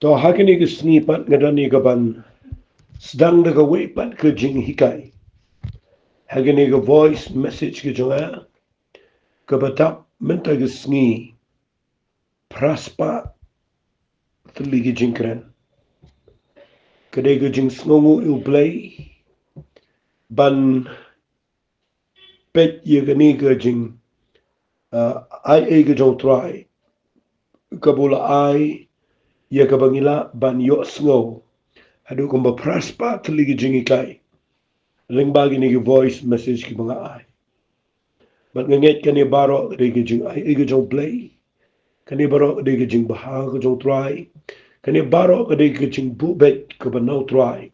To hakini ke snipat ngadani kaban sedang daga wepat ke jing hikai. Hakini ke voice message ke jonga kabatap menta ke sni praspa tli ke jingkren. Kadai ke jing sngongu il play ban pet ye gani ke jing ai ke jong try kabula ai ye kabangila ban yo sngo adu kumba praspa tli ke jing hikai. Ling bagi ni ke voice message ki mga ai. But nganget kani Baroh kadai ke jing ai ke jong play. Kani Baroh kadai ke jing baha ke jong try. Kani Baroh kadai ke jing bubet ke banau try.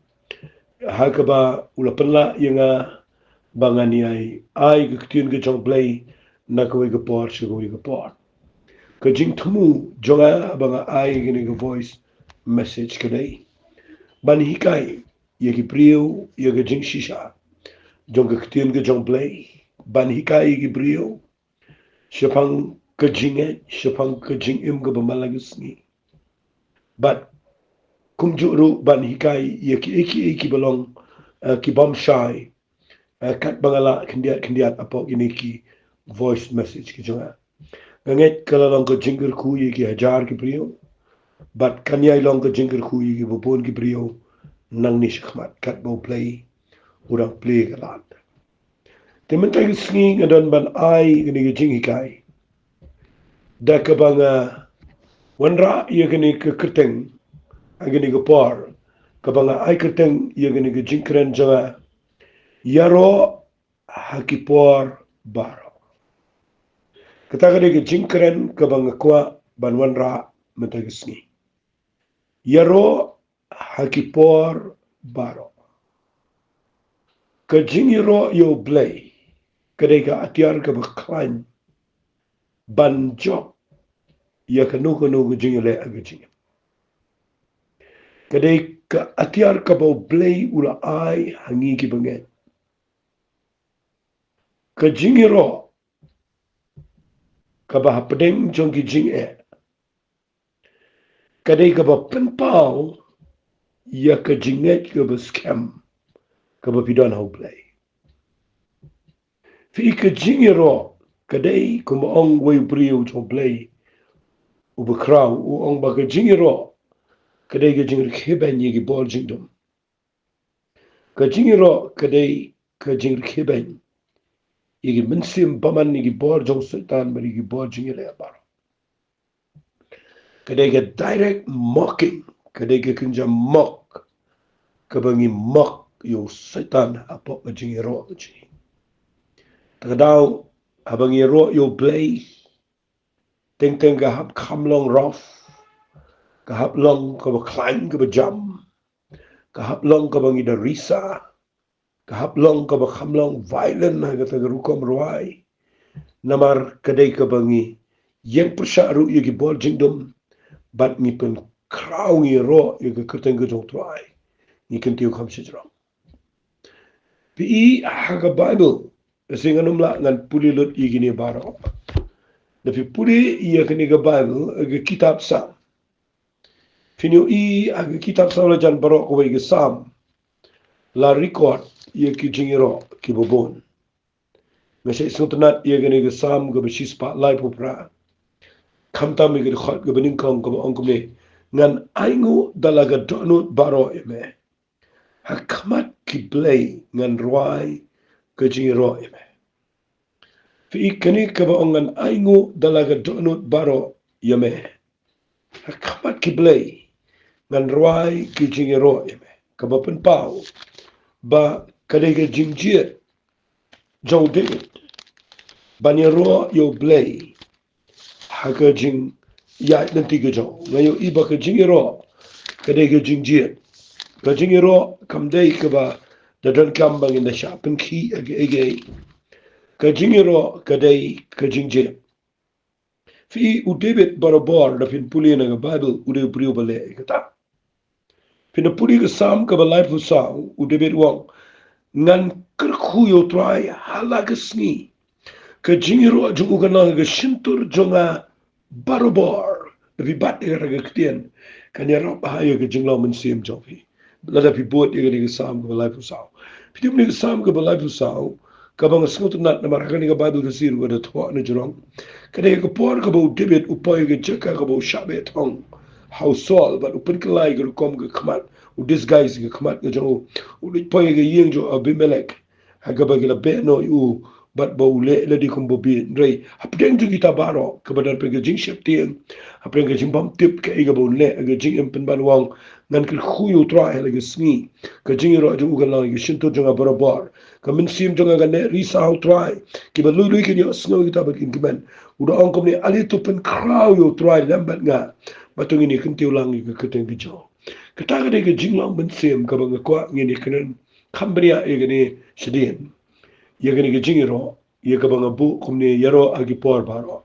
Hakaba ula penla yenga bangani ai ke ketien ke jong play na kowe ke por se kowe ke por. Ke jing temu jonga banga ai gini ke voice message kadai. Ban hikai ye ki priu ye ke jing shisha. Jong ke ketien ke jong play. Ban hikai ki priu. Siapang ke jinge, siapang ke jing im ke bamalagisni. But kumjuru ban hikai ye ki eki belong ki bom shy. Kat bangala kendiat apa gini ki voice message ki jonga. Nganget kalalong ke jingger ku ye ki hajar ki priyo. But kanyai long ke jingger ku ye ki bopon ki priyo. Nang ni shikmat kat bo play. Urang play kalat. Tementai ki sngi ngadon ban ai gini ki jing hikai. Da ka banga wanra ye gini ke kerteng. Gini ke por. Ka banga ai kerteng ye gini ke jingkeren jonga. Iaroh hakipor Baroh. Kata kali ke jingkeren ke bangakwa banwan ra mentagisni. Iaroh hakipor Baroh. Ke jingiro yo blay. Kadai ka atiar ke baklan. Ban job. Ya kanu ke jingile aga jingim. Kadai ka atiar ke bau blay ula ai hangi ki banget. Ke jingiro kabah pedeng jong ki jing kadai ka ba penpau ya ka jinget ka ba scam ka ba pidan hau play fi ka jingiro kadai ka ma ong way brio jong play u ba kraw u ong ba ka jingiro kadai ka jingir kheben ye ki bol jingdom ka jingiro kadai ka jingir kheben ye ki minsim baman ye ki bol jong sultan bari ki bol jingile bar kadai ka direct mocking kadai ka kinja mock ka bangi mock yo sultan apa ka jingiro ka jing Tagadaw habang iro yo play teng kahap kamlong rough kahap long ka ba climb ka ba jump kahap long ka bang ida risa kahap long ka ba kamlong violent na ka tagarukom ruay namar kaday ka bangi yang persyaru yung bol jingdom bat ni pen kraw ni ro yung kerteng ka jong truay ni kentiyo kam sijrong pi haga Bible kasi nga numla ngan pulilot igini Baroh. Tapi puli iya kini ke Bible aga kitab Sam. Finyo i aga kitab Sam la jan Baroh ko ke Sam. La record iya ki jingiro ki bobon. Ngasi suntunat iya kini ke Sam ke besis pa lai pupra. Kamtam ke khot ke beningkong ke ongkom ni ngan aingu dalaga donut Baroh eme. Hakamat ki blay ngan ruai ke jingiro eme. Fi kini kabaongan aingu dalaga donut Baroh yame. Hakamat ki blay ngan ruai ki jingiro yame. Kabapen pau ba kadega jingjir jong David. Baniro yo blay haka jing ya nanti ke jong. Ngayo iba ke jingiro kadega jingjir. Ka jingiro kamday kaba dadan kambang inda shapen ki age ka jingiro kadai ka jingjir. Fi u David barabor da fin puli na Bible u de priu bale kata. Fin na puli ka sam ka balai fu sa u David wong ngan kerku yo try halagasni ka jingiro jung u kana ga shintur jonga barabor Tapi bat dia raga ketian. Kan ya rap bahaya ke jinglau men sim jofi. Lada pi buat dia ke sam ke life usau. Pi dia ke sam ke life usau. Kabang sengot nat na marakan ke Bible ke siru ada tua na jorong. Kada ke por ke bau debit upay ke jeka ke bau syabe tong. How Saul but upin ke lai ke kom ke khamat. U disguise ke khamat ke jong. U upay ke yeng jo Abimelech. Haga bagi la be no u bat bau le di kom bobi rei. Apdeng jo kita Baroh kebenar pe ke jing syap tiang. Apdeng ke jing bam tip ke iga bau le ke jing empen ban wang ngan ke khuyu tra hele ke sngi. Ke jing ro jo ugan lang ke shinto jonga barabar. Ke min sim jonga ke ne risau try. Ki ba lui ke yo snow kita ba kin kimen. Udah ongkom ni ali tu pen kraw yo try lambat nga. Batung ini kentiu lang ke keteng bijo. Ketaka de ke jing lang min sim ke bang kwa ngini kenen kambria e gani sedien. Ia gani ke jing ro. Ia ke bang bu kumni Iaroh agi por Baroh.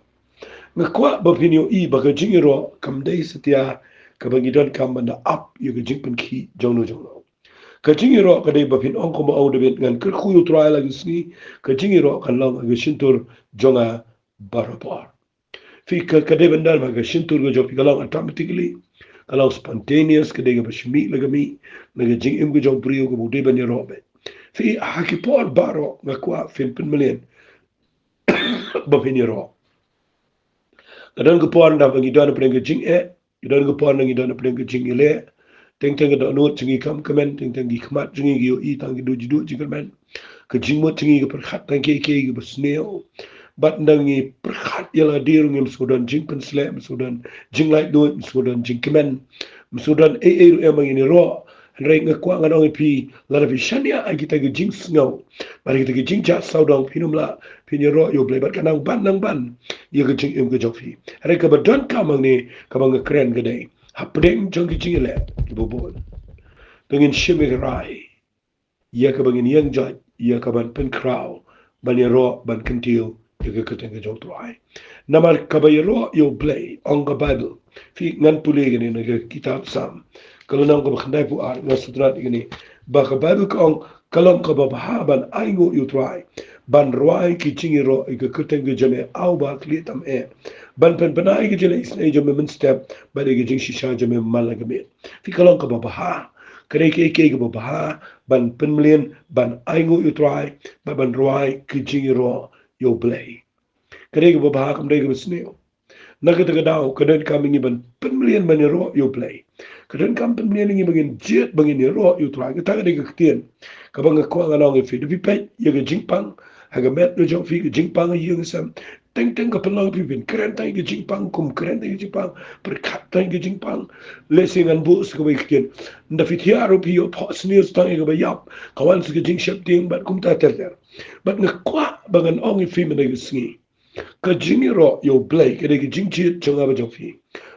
Ngakwa bapinyo I baka jing ro kamdai setia ke bang idon kam banda up ia ke jing pen ki jono jono. Ka jing ro ka dei bapin ong ko au debet ngan ker khuyu try lagi sni ka jing ro kan long agi shintur jonga Baroh. Fi ka dei bandar ma ka shintur go jopi kalong automatically kalau spontaneous ka dei ga bashmi lagami naga jing im go jong priyo go bude ban ro be. Fi haki por Baroh ngakwa fin pen million bapin ro. Kadang ke puan dah bagi dana pedang kecing kadang ke puan bagi dana pedang kecing ile, teng ke dana cengi kam kemen, teng gi khmat cengi gi I tang gi du jingkan men, kecing mo cengi ke perkhat tang ke gi besneo, bat nangi perkhat ialah dirung yang sudan jing pen slem sudan jing light do sudan jing kemen, sudan emang ini ro. Rai ngakwa nganong pi lara pi shania kita ge jing snow mari kita ge jing chat saudang pinumla piniro yo blay bat kanang ban nang ban ye ge jing em ge jofi rai ka badon kamang ni kamang kren ge dai hapdeng jong ge jing le bobol pengin shimig rai ye ka bangin yang jaj ye ka ban pen kraw ban ye ro ban kentil ye ge keteng ge jong tuai namar ka ba ye ro yo blay ong ga bible fi ngan pule ge ni ge kitab sam kalau nang ko bakhandai pu ar nga sutrat ini baka bible ko ang kalong ko babahaban aingo you try ban roi ki chingiro i ka kuteng ge jame au ba klitam ban pen banai ge jele isne jame min step ba de ge jing shisha jame malaga me fi kalong ko babaha kare ke ge babaha ban pen million ban aingo you try ba ban roi ki chingiro yo play kare ge babaha kam de ge sneo nagadagadaw kadan kami ngi ban pen million ban ro yo play kadan kam pen million ngi bagin jet bagin ro yo try ka tagade ka ktien ka bang ko nga nong fi de pe ye ga jingpang ha ga met no jong fi ga jingpang ye ga sam teng ka pen long pi bin kren tai ga jingpang kum kren tai ga jingpang per khat tai ga jingpang lesing an bu ska bai ktien nda fi tiaro pi yo pos news tai ga ba yap kawan ska jing shap ting bat kum ta ter bat nga kwa bangan ong fi men ga sngi ka jing ro yo play ka de jing chi chunga ba jofi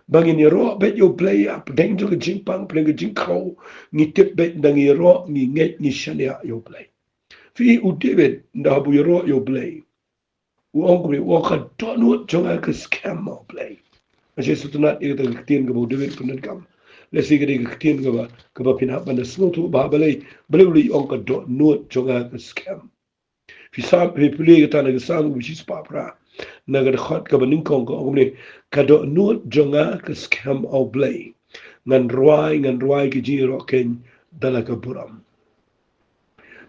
bangin ro bet yo play up deng jo jing pang play jing kho ni tip bet dang ro ni nget ni shania yo play fi u david nda bu ro yo play u ong ko wo ka to no chunga ka scam mo play a je su tunat e da tien ga bu david punan kam le si ga de tien ga ba pin ha ban sno tu ba balai balai ong ka do no chunga ka scam fi sam fi play ga ta na ga sam bi shi pa pra nagar khot ka baning kong ko ngomne kado nuot jonga ka scam au blay ngan ruai ki jiro ken dala ka buram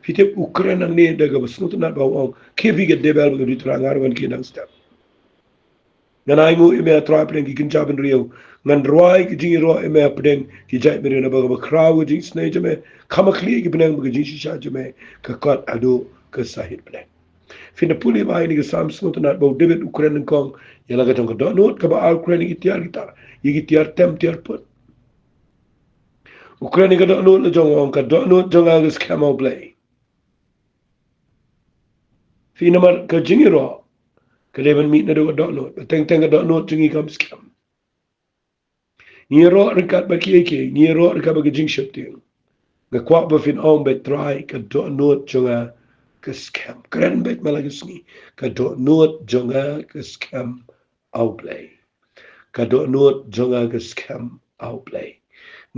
fite ukraina ne daga basnut na ba ong ke bi get debel ga ritra ngar wan ki dang step ngan ai mu ime tra pren ki kin jaben rio ngan ruai ki jiro ime pren ki jai mere na ba kraw ji sne jame kama kli ki benang ba ji sha jame ka kot ado ka sahit pren Fina puli ba ini kesam semua tu nak bau David Ukraine kong yang lagi tong kedok not kaba Ukraine itiar kita igi tiar tem tiar put Ukraine kedok not le jong ong kedok not jong agis kamau play Fina mar ke jingiro ke leven meet na do kedok not teng kedok not jingi kam scam ni ro rekat ba ki ni ro rekat ba jing ship ting ga kwak ba fin ong bet try kedok not jong ke scam keren bet malagisni kedok not jong ke scam au play kado nuot jonga ke scam au play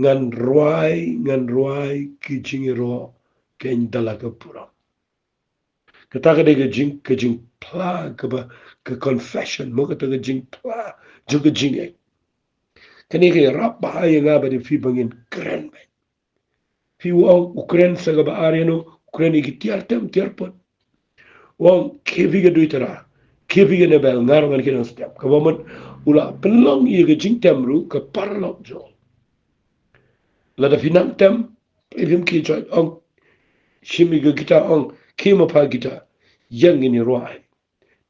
ngan ruai ki jingiro ken dala ke pura kata ke jing pla ke ba ke confession mo kata ke jing pla juga jing Kani kay rap bahaya nga ba di fi bangin keren ba. Fi wang Ukraine sa ba area no Ukraine igi tiar tem tiar pot. Wang kevi ga duitara. Kevi ga nebel ngarangan kinang step. Kabaman ula pelong iya ga jing temru ka parlok jo. Lada finang tem ilim ki joy ong shimi ga gita ong kima pa gita yang ini ruai.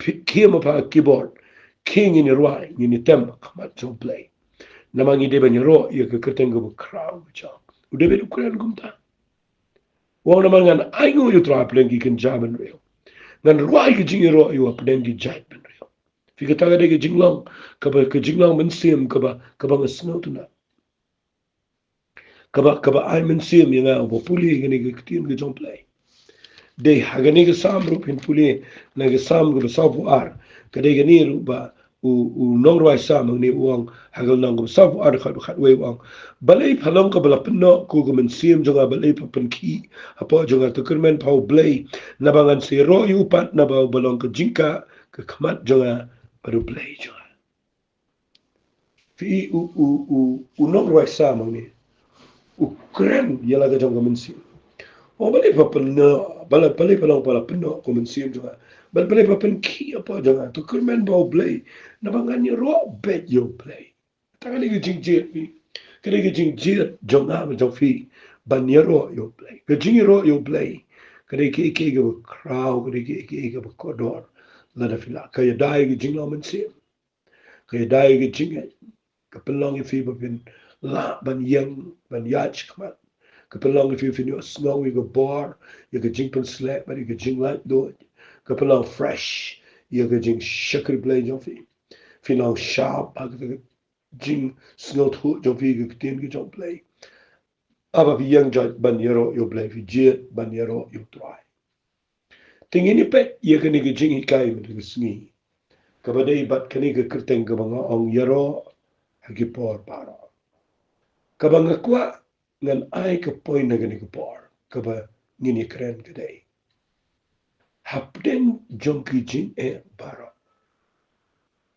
Kima pa keyboard king ini ruai ini tem kamat jo play. Namangi deba ni ro iya ka kerteng ga crowd jo. Udah bedu keren gumta. Wang naman ngan aingo yu tra plengi kan jaman reo. Ngan ruai ka jing ro yu aplengi jait ben reo. Fika taga de ka jinglang ka jinglang men sim kaba ngasno tuna. Kaba ai men sim yang bo puli gani ka kitin ka jong play. De hagani ka sam ru pin puli na ka sam ka sabu ar. Ka de gani ru ba u nong ruai sam ni uang hagal nang ka sabu ar khat we uang. Balai phalong ka bala penno ku ka men sim jonga balai pa pen ki apa jonga tukar men pau blay nabangan si ro yu pat na ba balong ka jingka ka khamat jonga baru blay jonga. Fi u nong ruai sam ni u keren yala ka jonga men sim. Oh, balai papan na balai palang pala peno komensiam juga. Balai papan ki apa jangan tu kermen bau play. Nabangan ni ro bet yo play. Tangan ni jing jet ni. Kena jing jet jonga macam fi banyero yo play. Kejing ro yo play. Kena ki ke crowd kena ki ke kodor. Lada fila kaya dai ke jing lo mensiam. Kaya dai ke jing kapelong fi papan la ban yang ban yach kamat. Kapelong if you finish snow, you go bar, you go jing pen slap, but you go jing like do it. Kapelong fresh, you go jing sugar blade of it. Finong sharp, I go jing snow to of you go tin go play. Aba fi young judge banyero you play fi jet banyero you try. Tingin ni pet, you can go jing hikai with the snee. Kabadai bat kaniga kerteng kabanga ong yaro hagipor Baroh. Kabanga kwa ngan ai ka point na gani ka por kaba ngini kren kadai hapden jonki jin e Baroh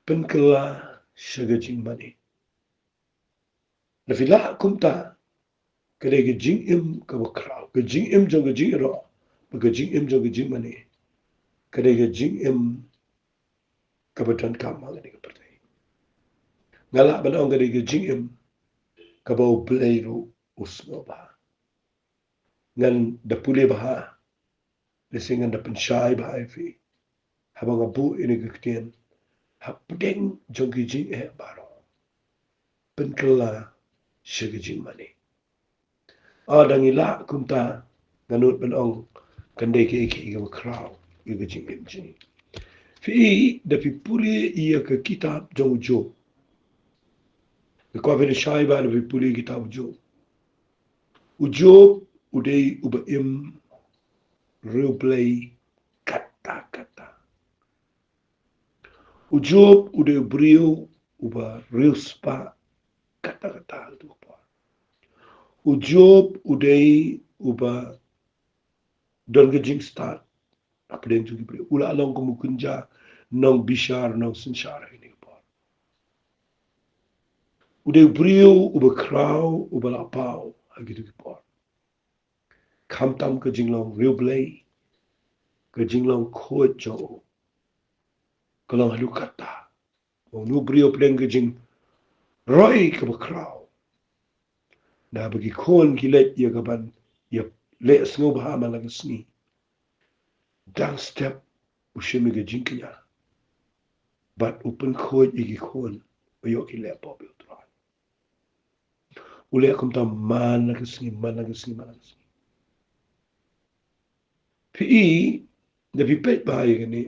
penkala shaga jing mani na fila kumta kadai ka jing im kaba kraw ka jing im jonga jing ro ka jing im jonga jing mani kadai ka jing im kaba tan kam ngani ka pertai ngala banong kadai ka jing im kaba ubleiru usno ba ngan da pule baha lesingan da pensyai baha fi habang abu ini kektian hapdeng jongi jing e Baroh penkala shaga jing mani adang ila kumta ganut benong kandai ke iki ga kraw ga jing jing fi da fi puli iya ka kitab jong jo ko ven shaiba da fi puli kitab jo ujo udei uba im replay kata kata ujo udei brio uba real spa kata kata tu ujob udei uba don gajing start apa dia juga beri ula along kamu kunja nong bishar nong sensyara ini por udei brio uba kraw uba lapau gitu por kamtam ke jinglong real play ke jinglong khot jo kalau halu kata nu brio pleng ke jing roy ke kraw na bagi kon kilet ya kaban ya le sngo ba ma lang sni dang step ushimi ke jing kya but open khoj igi kon yo ki le pop yo tra ule kum tam man na sni man na sni man na sni pi de pi pet ba ye ni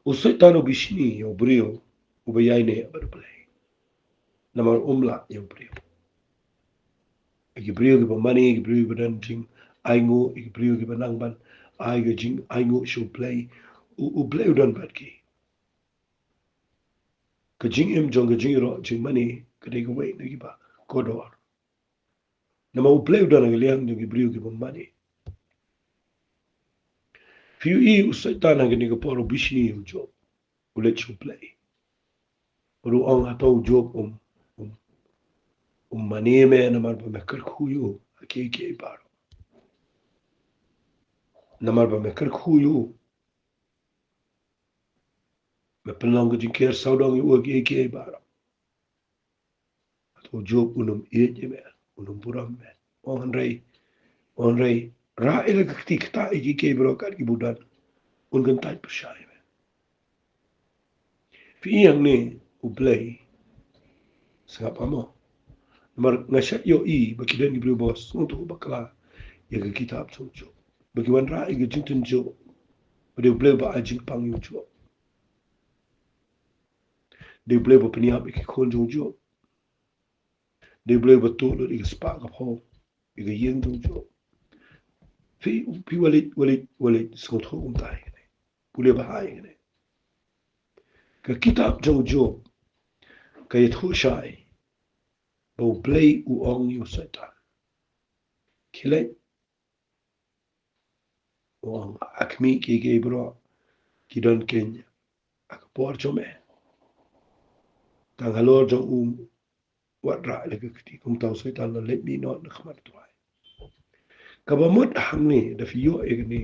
usai tano bishni yo brio ubayai ne bar play namar umla yo brio igi brio gi ba mani igi brio ba dan jing aingo igi brio gi ba nang ban ai ga jing aingo show play u play udan bat ki ka jing im jong ga jing ro jing mani ka de ga wei na gi ba kodor na ma u play udan ga liang gi brio gi ba mani fiu i u sai tana ga ni ga poro bishni u jo u let you play ruang atau job um maneme namar ba mekar khuyu ke baro namar ba mekar khuyu me penang ke jingker saudang yu ke baro atau job unum me unum buram me on rei ra ele ktik ta ke baro kar ki budan un kan tai persyai me fi yang ni ublay sangap amo namar ngasyak yo bakidan ni bos untuk bakla ya ke kitab jo bagi wan ra ke jingten jo dia boleh ba ajing pang yu jo dia boleh ba peniap ke kon jo dia boleh betul di spa ka ho ke yeng jo fi walit skot ho tai boleh ba hai ne ke kitab jo ke thu shai bo play u ong yu satan kile ong akmi ke bro ki don kenya ak por jo me tang halor jo wat ra le ke ti kum tau satan na let me not na khamar tuai ka ba mot hamni da fi yo egni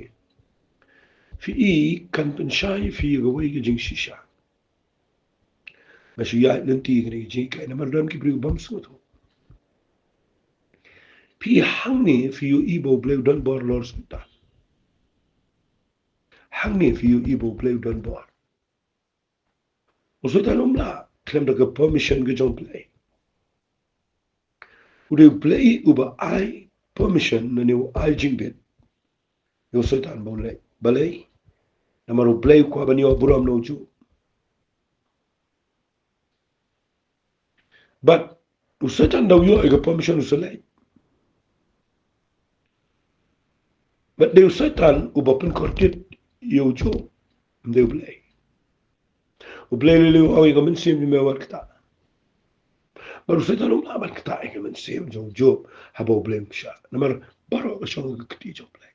fi kan pen shai fi go wei ge jing shisha ma shi ya len ti ge ji ka na mar dam ki bri bam so to fi hamni fi yo ibo ble don bor lor sultan hamni fi yo ibo ble don bor o sultan la klem da permission ge jong play ude play uba ai permission na ne ai jing bet yo sultan bo le balai na maru play ko ba ni o buram no ju but sultan da yo ga permission usulai but de sultan uba pen kortit yo ju de play o play le o ga men sim ni me war kta maru sultan um amal kta ga men sim jo habo blame sha na mar baro ga shong ga kti jo play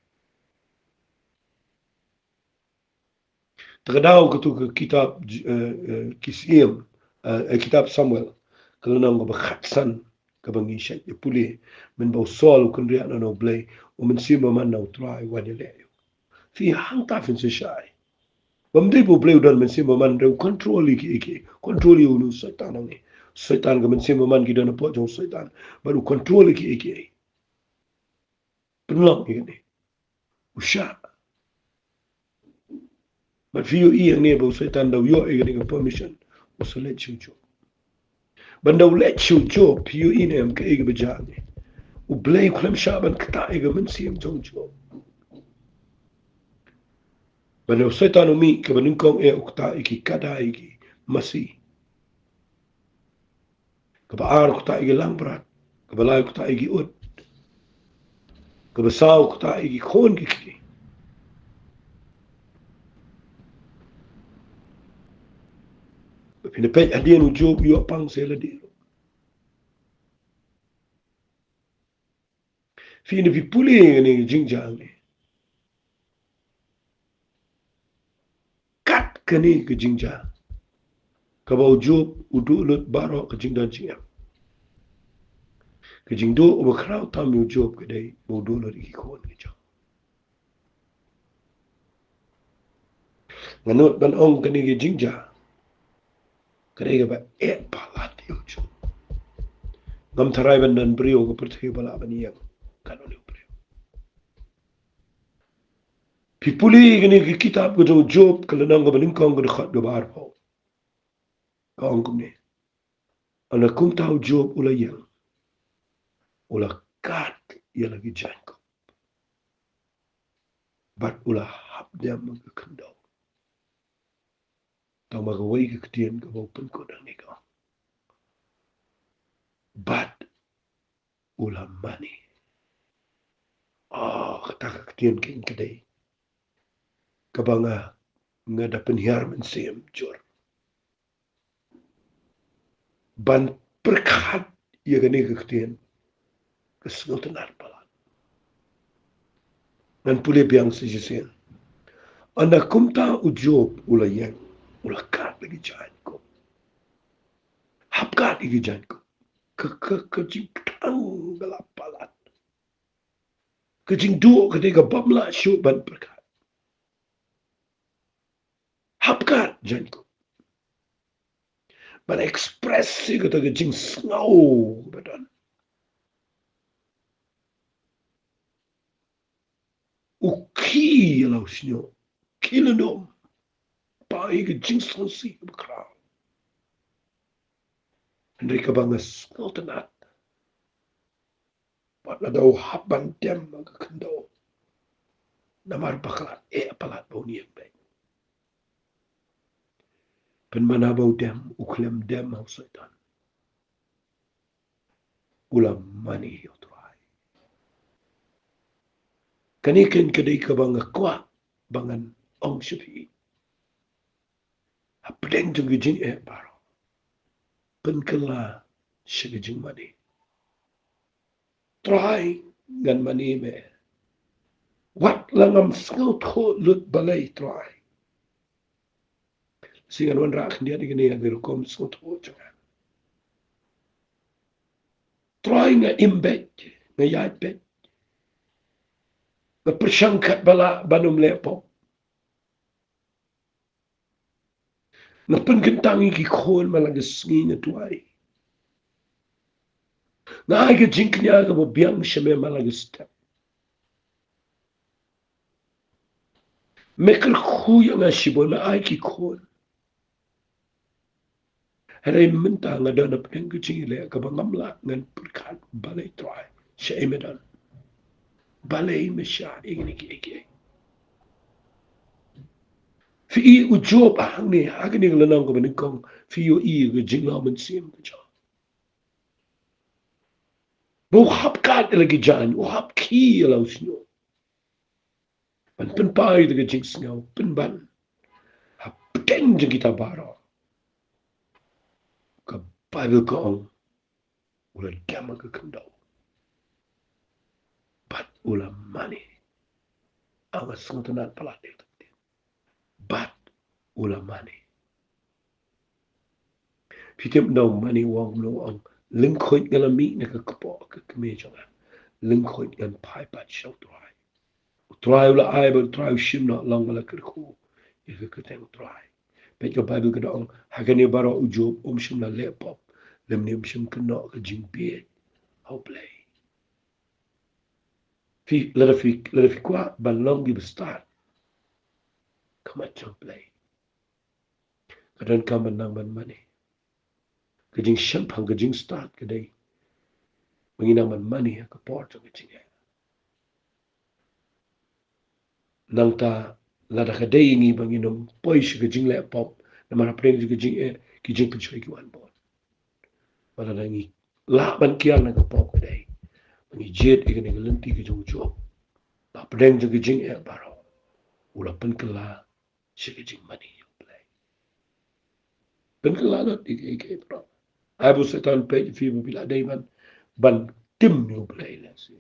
تغداو كتو كتاب كيسيم كتاب سامويل كلنا نغو بخاتسن كبنجي شيء يبولي من بوصول وكن ريانا نو بلاي ومن سيما من نو تراي واني لايو في حان تعرفين سيشاي بمدي بو بلاي ودان من سيما من رو كنترولي كي كنترولي ونو سيطان سيطان من سيما من كي دانا بوجو سيطان برو كنترولي كي بنلام يغني وشا but for you yang ni bo setan daw yo e ga permission o so let you jo ban daw let you jo pu in em ka e ga bajani o blay kulam shaban kta e ga man sim jo jo ban daw setan o mi ka ban kong e ukta e ki kada e ki masi ka ba ar ukta e ga langbrat ka ba lai ukta e gi ut ka ba sa ukta e gi khon ki pina pe adien u jo yo pang se la di fini vi puli ni jingjang ni kat kani ke jingjang ka ba u jo u du lut baro ka jingdan jingyang ke jing do o krau tam yu job ke dei bo do lo ki kon ke jo nganot ban ong ke ni ke jing ja ke dei ba e palat yu jo ngam tharai ban dan brio ko perthai bala ban yang kan ni brio pipuli ke ni ke kitab ko jo job ke lanang ko ban kong ko khat go bar pho ka ong ko ni ana kum tau job ula yang ula kat ya lagi jan ko bat ula hap dia mag kendo tau mag wai ke tien ko bo pen ko dang ni ko bat ula mani kata ketien king kedai kabanga nga da penhiar men sem jor ban perkhat ye gane ketien kesngot nar pala nan pule biang si jisen anda kumta ujob ula yang ula kat lagi jahan ko Hapkat igi janku. Kejing tang galapalat. Kejing duo ketika bamla syuban berkat. Hapkat janku. Ban ekspresi kata kejing sengau badan. Uki lau sinyo. Kilendom. Pai kejing sengsi berkerau. Hendri kebangas ngau tenat. Pat nadau haban dem aga kendau. Namar bakalat apalat bau niang baik. Pen mana bau dem uklem dem hau syaitan. Ulam mani yotrai. Kanikin kadai kabanga kwa bangan ong syafi. Apdeng jeng gijing Baroh. Pen kela syagijing mani. Try ngan mani me. Wat langam sengau tho lut balai try. Singan wan rak dia digini agir kom sengau tho jangan. Try nga imbek, nga yatbek. Nga persangkat bala banum lepok. Nga penggentangi ki khon malagas ngi tuai. Nga ay ka jingknya ka biang siya may malagas tap. Mekar kuya nga sibo na ay ki khon. Haray minta nga doon na pinang kachingile ka bangamla ngan perkat balay tuai. Siya imedan. Balay mesya ingin iki. Fi ujob ahang ni agin ni lanang ka manikong fi yo ka jinglaw man siyam ka siya. Buhap kat lagi jan, buhap ki alaw sinyo. Man penpay daga jing singaw, penban. Hapten jeng kita Baroh. Ka Bible kaong, ulan kama ka kandaw. Bat ulam mani. Awas ngutanan palatil. Bat ulam mani. Pitim daw mani wang no ang lingkoit ngalami na kakapo ka kamejanga. Lingkoit ngan pai pat siyaw tuay. Tuay ula ay ba tuay shim na lang wala kirku. Ika kateng tuay. Pet ka Bible ka daong hagani Baroh ujob shim na lepop. Lemni shim kano ka jing biyet. How play. Lada fi kwa ban long gi start. Kamat chang play. Kadan kaman nang ban mani. Kajing shampang kajing start kadai. Manginang man mani ka port ang kajing nang ta lada kadai ngi banginom poi shi kajing le pop na mana preng ji kajing penchoy ki wan bon. Mana nangi la ban kiang na ka pop kadai. Mangi jet ikan ikan lenti kajing ujob. Pa preng ji kajing Baroh. Ula penkela shi kajing mani yung play. Penkela not ike Baroh. Abu setan pe fi bila dai ban tim yung play la si.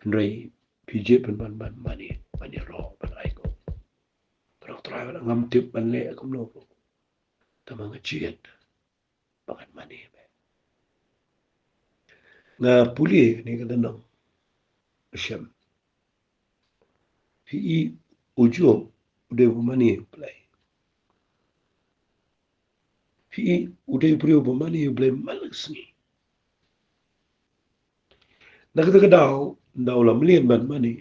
Nrei PJ pen ban mani ro ban aiko. Pero try ban ngam tip ban le akum no. Tamang jet bangan mani be. Nga puli ni kada nang syam. Fi ujo udah mani play. Fi udah prio mani play malas ni. Nakata daw lam lien ban mani.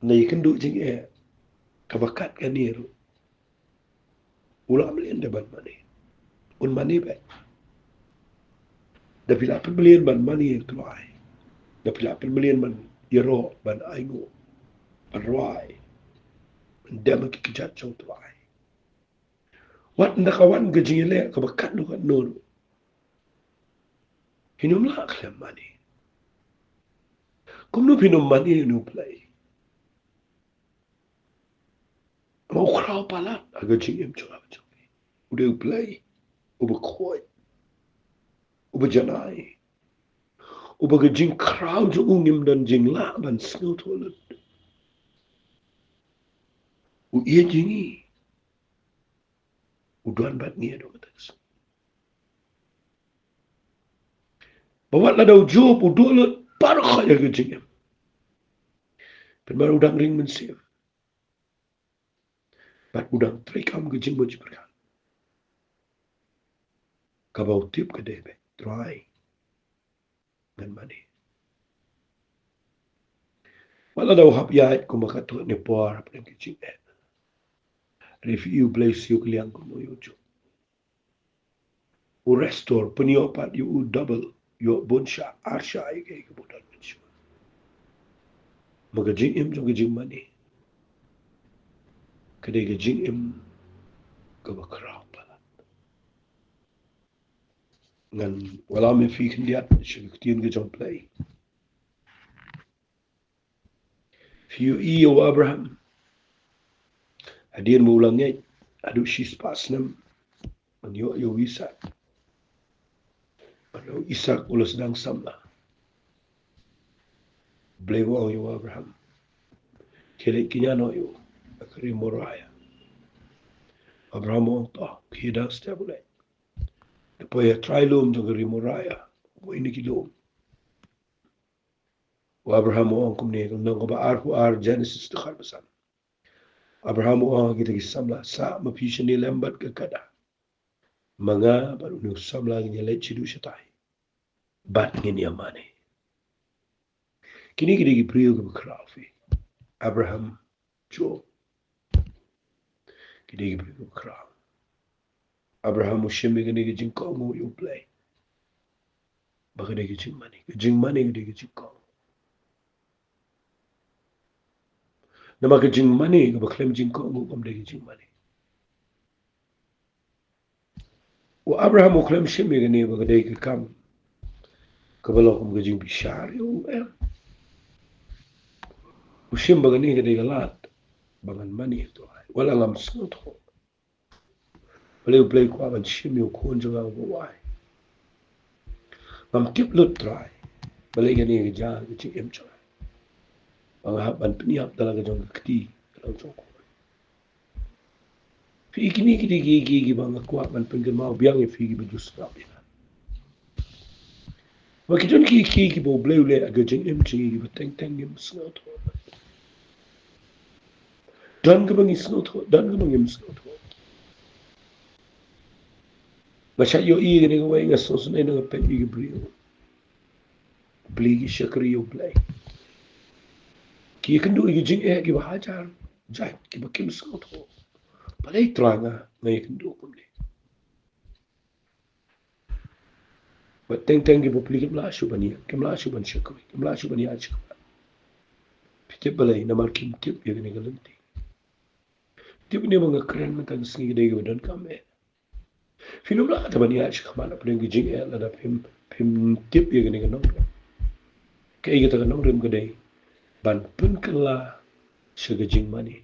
Nay kan du jing kabakat kaniro. Ulam lien da ban mani. Un mani be. Da pila pembelian ban mani yang tuai. Da pila pembelian ban Iaroh ban aingo. Ban ruai. Ban dema kikijat chong tuai. Wat nakawan gajingile kabakat no kan no. Hinum la klem mani. Kum no pinum mani no play. Mau kraw palat aga jingem chong. Udah play. Uba koi. Uba janai. Uba gajing kraw jo ungim dan jing la ban sngau toilet. U iya jingi. Uduan bat ngia do katas. Bawat la daw Job udolot Baroh ya gejing. Penmar udang ring mensiam. Bat udang trikam gejing boji berkan. Kabau tip ke debe. Try. Ngan mani. Wala daw hap yait kumakatu ni puar ap ng gejing. If you bless you kliang kumo yojo. U restore peniopat you u double. Yo bunsha arsha ike kebudan mensyo. Magajing im jong gejing mani. Kadai gejing im kabakraw pala. Ngan wala me fi kendiat syuktiin gejong play. Fiu iyo Abraham. Adian mo ulangnya adu shis pasnam. Manyo yo Isak. Manyo Isak ulas dang samla. Blewo yo Abraham. Kile kinyano yo. Akari moraya. Abraham on to. Kidang stabule. Depois ya trilum do gari moraya. Wo ini kilum. O Abraham on kumne nang ba ar Genesis to kharbasan. Abraham on kita gisamla sa mapishani lembat ke kada. Mga baru ni samla ngi le chidu shatai. Bat ngin yamane. Kini kini priyo ke krafi. Abraham Job. Kini priyo ke krafi. Abraham mushimi kini ke jingko mo you play. Baka de ke jingmani. Jingmani kini ke jingko. Nama ke jingmani ke baklem jingko mo kom de ke jingmani. Wa Abraham muklem shimi kini baka de ke kam. Kabalo kom ke jing bishar yo. Ushim baga ni ke de galat. Bangan mani ito. Wala ngam snot ho. Wala yung play ko akan shimi yung kunjo nga wawai. Ngam tip lut try. Wala yung gani yung jang yung ching imchoy. Ang hapan pinihap talaga yung kakti. Kalang chong ko. Fiki ni kiti gigi bang ako akan pinggirmao biyang yung fiki bajus rabi na. Wakidun kiki bo blay ule aga jing imching yung teng yung snot ho. Dan ka bang isnot ho? Dan ka bang yung snot ho? Masya yo iya gani ko nga sosunay nga pendi ki brio. Bli ki siya kriyo blay. Ki kendo iki jing ki bahajar. Jai ki bakim snot ho. Palay tranga nga kendo ko blay. But teng ki bopli ki mlasyo ba niya? Ki mlasyo ba siya kriyo? Ki mlasyo ba niya siya kriyo? Pitip balay namar kim tip ya gani galanti. Tip ni mga kren na kang singi gani gadan kame. Film lah ada banyak aja kemana pun yang gijing ada film tip ya gini kan kayak kita kan rem kedai ban pun kela segejing mani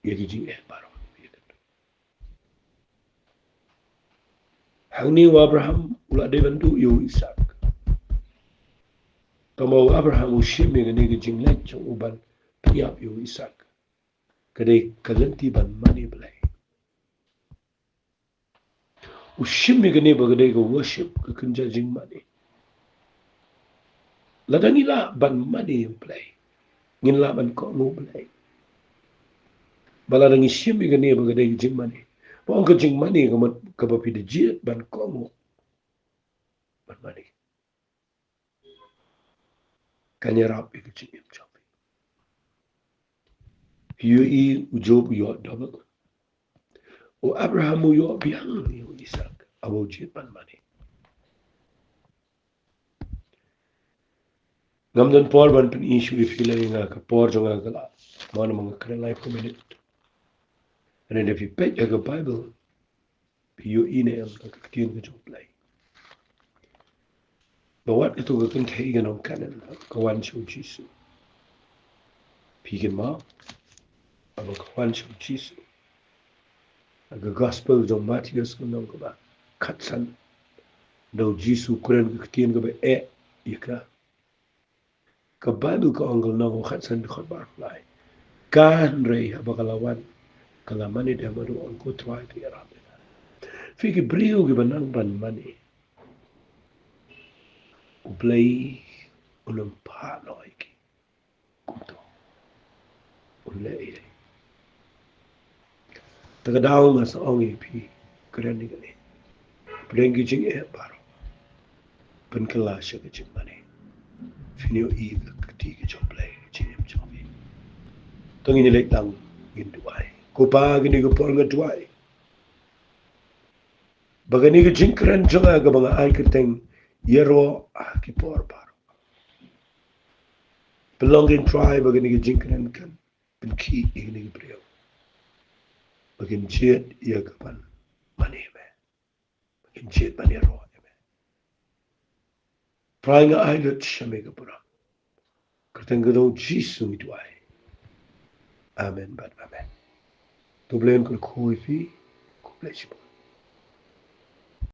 ya gijing baru hang ni Abraham ulah dia bantu yo Isak pemau Abraham ushim ya gini gijing lecong uban piap yo Isak kedai kalenti ban mani belai ushim mi gani bagadai ko worship ke kenja jing mani. Ladang ila ban mani yung play. Ngin la ban ko mo play. Baladang ishim mi gani bagadai jing mani. Pong ke jing mani ka bapi de jit ban ko mo. Ban mani. Kanya rap ke jing im chopi. Yu i ujob yo double. O Abraham yo biang yo Isak. Abo jit ban mani. Ngam dan por ban pen issue if you nga ka por jo nga kala. Mana mga kren life community. And then if you pet your Bible, you email ka kaktiin ka jong play. Bawat ito ka kantaigan ng kanan kawan siya Jisu. Pigin mo, ang kawan siya Jisu. Ang gospel jong Matthias kung nang ka ba, katsan, daw Jisu kuren kaktiin ka ba, ika. Ka Bible ka anggal nang katsan ka barfly. Kan rey habakalawan. Kala mani dia maru on ko try pi aram. Fiki brio ki banang ban mani. Ublay unang paloy ki. Kumto. Unlay. Tagadaw nga sa ongi pi. Karen ni gani. Prengi jing Baroh. Penkala siya ka jing mani. Finyo iga kati ka jong play. Jing jobi. Tangi nilay tang ginduay. Kupa gini ko por nga duay. Bagani ka jing karen jonga ka mga ay kateng Iaroh ki por Baroh. Belonging tribe bagani ka jing karen kan. Penki igni ka brio. Bagin jet iya kapan mani me. Bagin jet mani roh me. Praying ay lut siya me ka pura. Kateng gadong Jesus ituay. Amen, but amen. Tublayan ko kuwi fi, kublay siya.